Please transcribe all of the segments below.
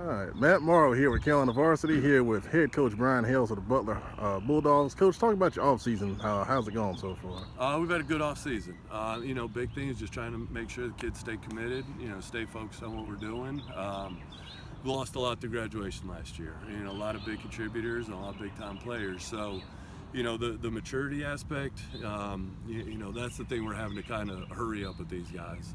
right, Matt Morrow here with Carolina Varsity, here with head coach Brian Hales of the Butler Bulldogs. Coach, talk about your offseason. How's it going so far? We've had a good off season. Big thing is just trying to make sure the kids stay committed. Stay focused on what we're doing. We lost a lot through graduation last year. A lot of big contributors and a lot of big time players. So, the maturity aspect. That's the thing we're having to kind of hurry up with these guys.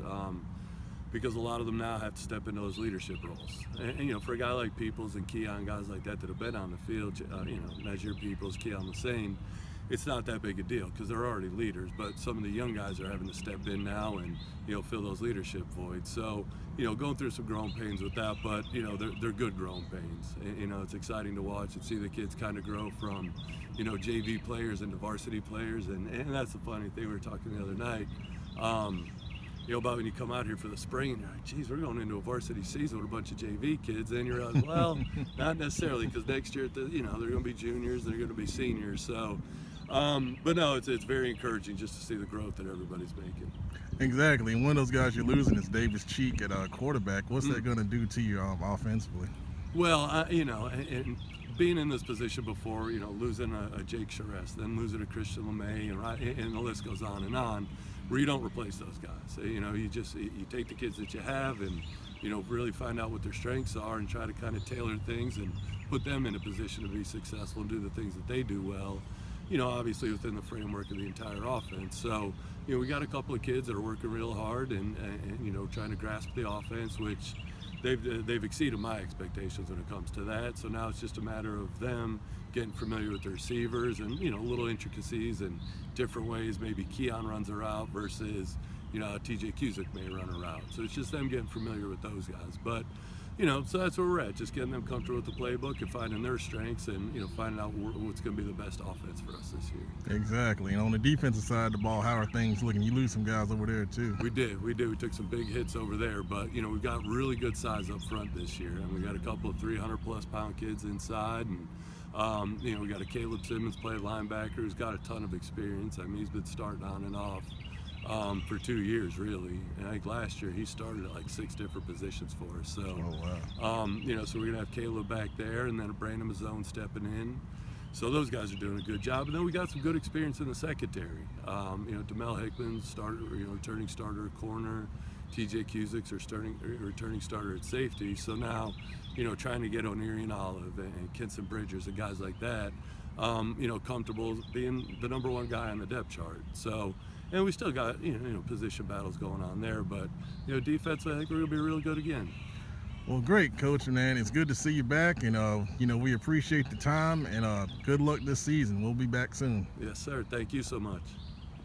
Because a lot of them now have to step into those leadership roles. And for a guy like Peoples and Keon, guys like that have been on the field, Najir Peoples, Keon the same, it's not that big a deal because they're already leaders. But some of the young guys are having to step in now and, fill those leadership voids. So, going through some growing pains with that, but, they're good growing pains. It's exciting to watch and see the kids kind of grow from, JV players into varsity players. And that's the funny thing we were talking the other night. About when you come out here for the spring and you're like, geez, we're going into a varsity season with a bunch of JV kids. Then you're like, well, not necessarily, because next year, they're going to be juniors, they're going to be seniors. So, but no, it's very encouraging just to see the growth that everybody's making. Exactly. And one of those guys you're losing is Davis Cheek at quarterback. What's that going to do to you offensively? Well, and being in this position before, losing a Jake Charest, then losing a Christian LeMay, and the list goes on, where you don't replace those guys. You take the kids that you have and, really find out what their strengths are and try to kind of tailor things and put them in a position to be successful and do the things that they do well, obviously within the framework of the entire offense. So, we got a couple of kids that are working real hard and trying to grasp the offense, which they've exceeded my expectations when it comes to that. So now it's just a matter of them getting familiar with the receivers and, little intricacies and different ways maybe Keon runs a route versus, TJ Cusick may run a route. So it's just them getting familiar with those guys. But, so that's where we're at, just getting them comfortable with the playbook and finding their strengths and, finding out what's going to be the best offense for us this year. Exactly. And on the defensive side of the ball, how are things looking? You lose some guys over there, too. We did. We took some big hits over there. But, we've got really good size up front this year. And we got a couple of 300-plus pound kids inside. And, we got a Caleb Simmons play linebacker who's got a ton of experience. I mean, he's been starting on and off for 2 years, really. And I think last year he started at like 6 different positions for us. So, so we're going to have Caleb back there and then Brandon Mazzone stepping in. So those guys are doing a good job. And then we got some good experience in the secondary. DeMel Hickman, returning starter at corner. TJ Cusick's returning starter at safety. So now, trying to get O'Neary Olive and Kenson Bridgers and guys like that, comfortable being the number one guy on the depth chart. So, and we still got, position battles going on there. But, defense, I think we're going to be really good again. Well, great, Coach, man. It's good to see you back. And, we appreciate the time. And good luck this season. We'll be back soon. Yes, sir. Thank you so much.